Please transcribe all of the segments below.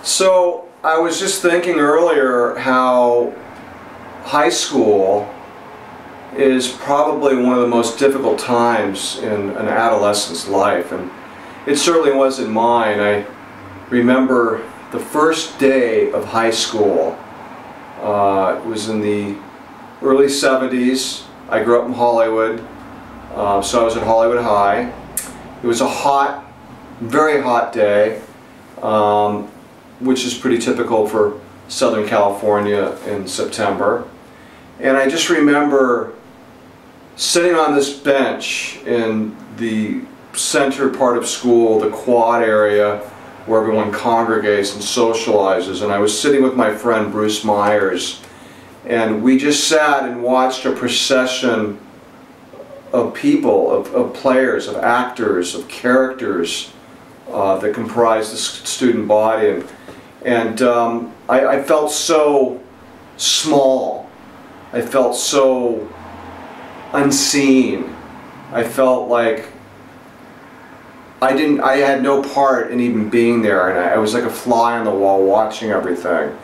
So I was just thinking earlier how high school is probably one of the most difficult times in an adolescent's life, and it certainly was in mine. I remember the first day of high school. It was in the early 70s. I grew up in Hollywood, so I was at Hollywood High. It was a hot, very hot day, which is pretty typical for Southern California in September. And I just remember sitting on this bench in the center part of school, the quad area where everyone congregates and socializes, and I was sitting with my friend Bruce Myers, and we just sat and watched a procession of people, of players, of actors, of characters that comprised the student body, and I felt so small. I felt so unseen. I felt like I had no part in even being there, and I was like a fly on the wall watching everything.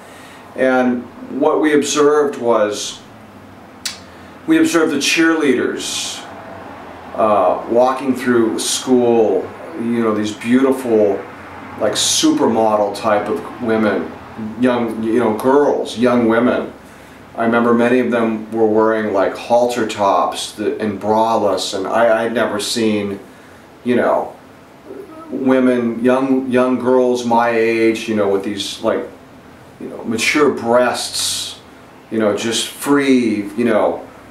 And what we observed was, we observed the cheerleaders walking through school, you know, these beautiful, like supermodel type of women, young, girls, young women. I remember many of them were wearing like halter tops and braless, and I'd never seen, women, young girls my age, with these like, mature breasts, just free,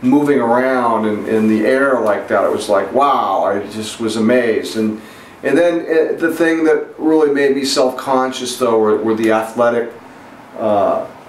moving around in the air like that. It was like, wow, I just was amazed. And then the thing that really made me self-conscious though were the athletic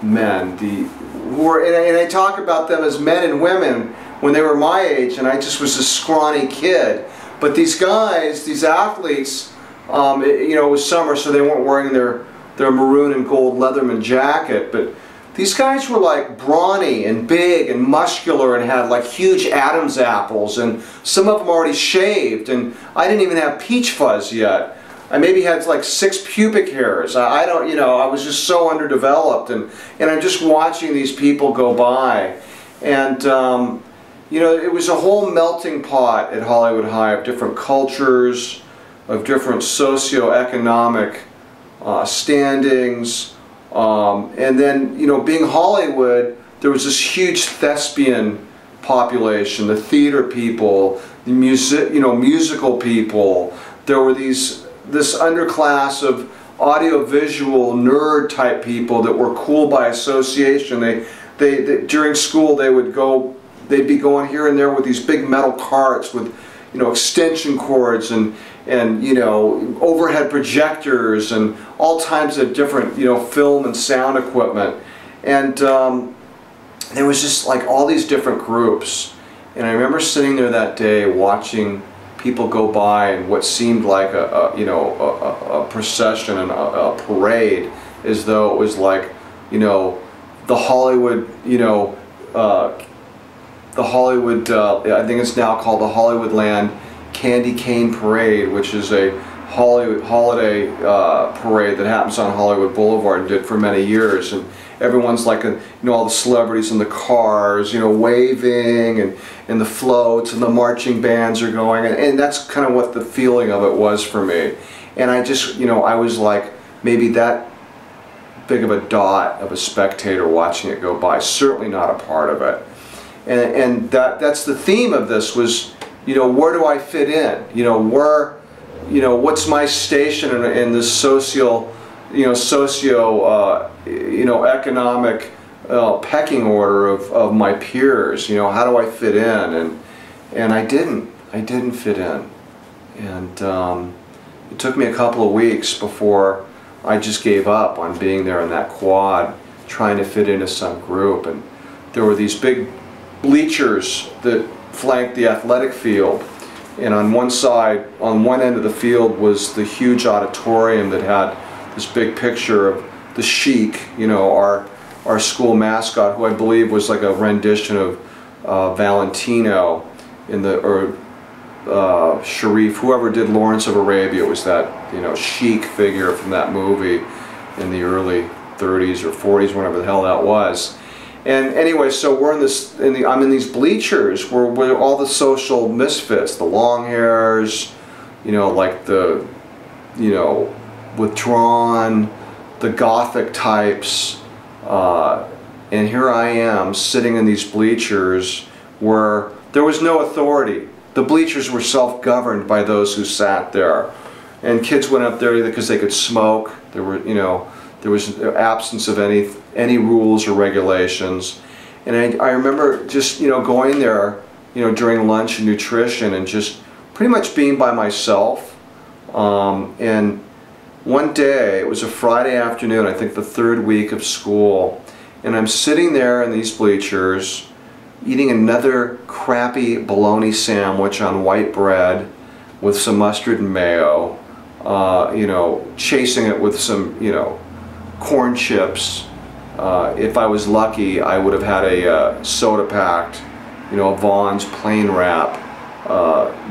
men, and I talk about them as men and women when they were my age, and I just was a scrawny kid. But these guys, these athletes, it was summer, so they weren't wearing their maroon and gold Leatherman jacket, but these guys were like brawny and big and muscular and had like huge Adam's apples, and some of them already shaved, and I didn't even have peach fuzz yet. I maybe had like 6 pubic hairs. I don't, I was just so underdeveloped, and I'm just watching these people go by, and it was a whole melting pot at Hollywood High of different cultures, of different socioeconomic standings, and then being Hollywood, there was this huge thespian population, the theater people, the musical people. There were this underclass of audiovisual nerd type people that were cool by association. They during school they'd be going here and there with these big metal carts with extension cords and overhead projectors and all types of different film and sound equipment, and there was just like all these different groups. And I remember sitting there that day watching people go by and what seemed like a procession and a parade, as though it was like the Hollywood I think it's now called the Hollywoodland Candy Cane Parade, which is a holiday parade that happens on Hollywood Boulevard and did for many years, and everyone's like all the celebrities in the cars waving, and the floats and the marching bands are going, and that's kind of what the feeling of it was for me. And I just I was like maybe that big of a dot of a spectator watching it go by, certainly not a part of it. And that's the theme of this was, where do I fit in? What's my station in this economic pecking order of my peers? How do I fit in? And I didn't fit in. And it took me a couple of weeks before I just gave up on being there in that quad, trying to fit into some group. And there were these big bleachers that flanked the athletic field, and on one side, on one end of the field, was the huge auditorium that had this big picture of the Sheik, our school mascot, who I believe was like a rendition of Valentino or Sharif, whoever did Lawrence of Arabia was that Sheik figure from that movie. in the early 30s or 40s, whenever the hell that was. And anyway, so we're I'm in these bleachers where all the social misfits, the long hairs, you know, like the, you know, withdrawn, the gothic types, and here I am sitting in these bleachers where there was no authority. The bleachers were self-governed by those who sat there, and kids went up there either because they could smoke. There were, you know, there was absence of any rules or regulations. And I remember just, you know, going there, you know, during lunch and nutrition and just pretty much being by myself. And one day, it was a Friday afternoon, I think the third week of school, and I'm sitting there in these bleachers eating another crappy bologna sandwich on white bread with some mustard and mayo, you know, chasing it with some, you know, corn chips. If I was lucky, I would have had a soda packed, you know, a Vaughn's plain wrap,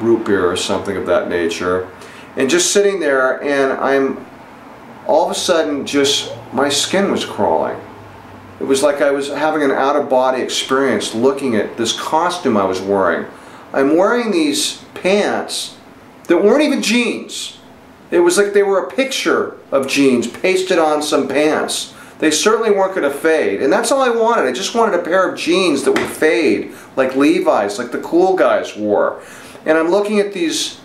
root beer or something of that nature. And just sitting there, and I'm all of a sudden just, my skin was crawling. It was like I was having an out-of-body experience looking at this costume I was wearing. I'm wearing these pants that weren't even jeans. It was like they were a picture of jeans pasted on some pants. They certainly weren't going to fade, and that's all I wanted. I just wanted a pair of jeans that would fade, like Levi's, like the cool guys wore. And I'm looking at these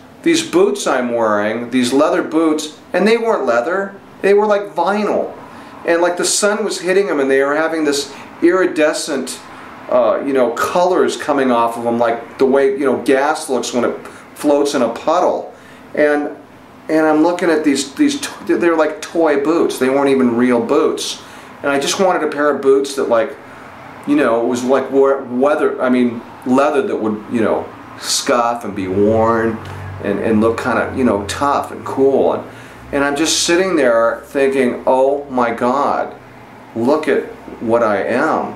boots I'm wearing, these leather boots, and they weren't leather. They were like vinyl. And like the sun was hitting them, and they were having this iridescent, you know, colors coming off of them, like the way, you know, gas looks when it floats in a puddle. And I'm looking at these they're like toy boots. They weren't even real boots. And I just wanted a pair of boots that, like, you know, it was like leather that would, you know, scuff and be worn and look kind of, you know, tough and cool. And I'm just sitting there thinking, oh my God, look at what I am.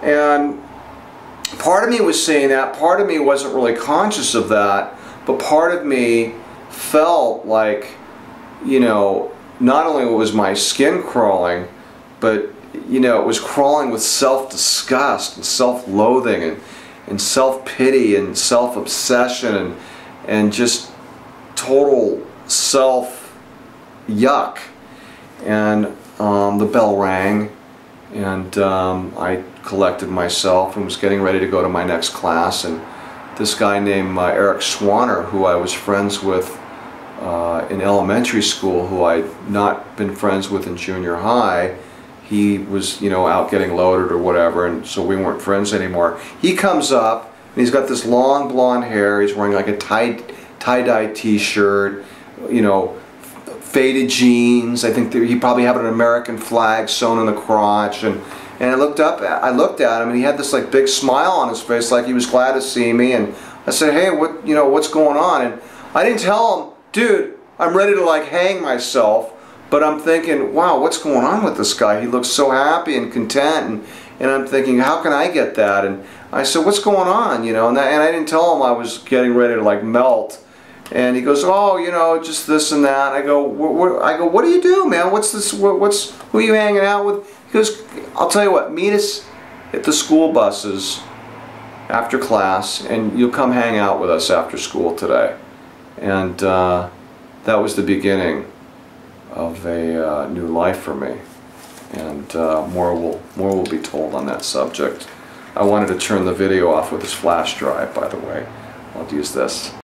And part of me was saying that, part of me wasn't really conscious of that, but part of me felt like, you know, not only was my skin crawling, but, you know, it was crawling with self-disgust and self-loathing and self-pity and self-obsession and just total self-yuck. And the bell rang, and I collected myself and was getting ready to go to my next class, and this guy named Eric Swanner, who I was friends with in elementary school, who I'd not been friends with in junior high, he was, you know, out getting loaded or whatever, and so we weren't friends anymore. He comes up, and he's got this long blonde hair, he's wearing like a tie-dye t-shirt, you know, faded jeans. I think he probably had an American flag sewn in the crotch, and I looked at him, and he had this like big smile on his face, like he was glad to see me. And I said, hey, what, you know, what's going on? And I didn't tell him, dude, I'm ready to like hang myself. But I'm thinking, wow, what's going on with this guy? He looks so happy and content, and I'm thinking, how can I get that? And I said, what's going on, you know? And I didn't tell him I was getting ready to like melt. And he goes, oh, you know, just this and that. I go, what do you do, man? What's this? Who are you hanging out with? He goes, I'll tell you what, meet us at the school buses after class, and you'll come hang out with us after school today. And that was the beginning of a new life for me. And more will be told on that subject. I wanted to turn the video off with this flash drive, by the way. I'll use this.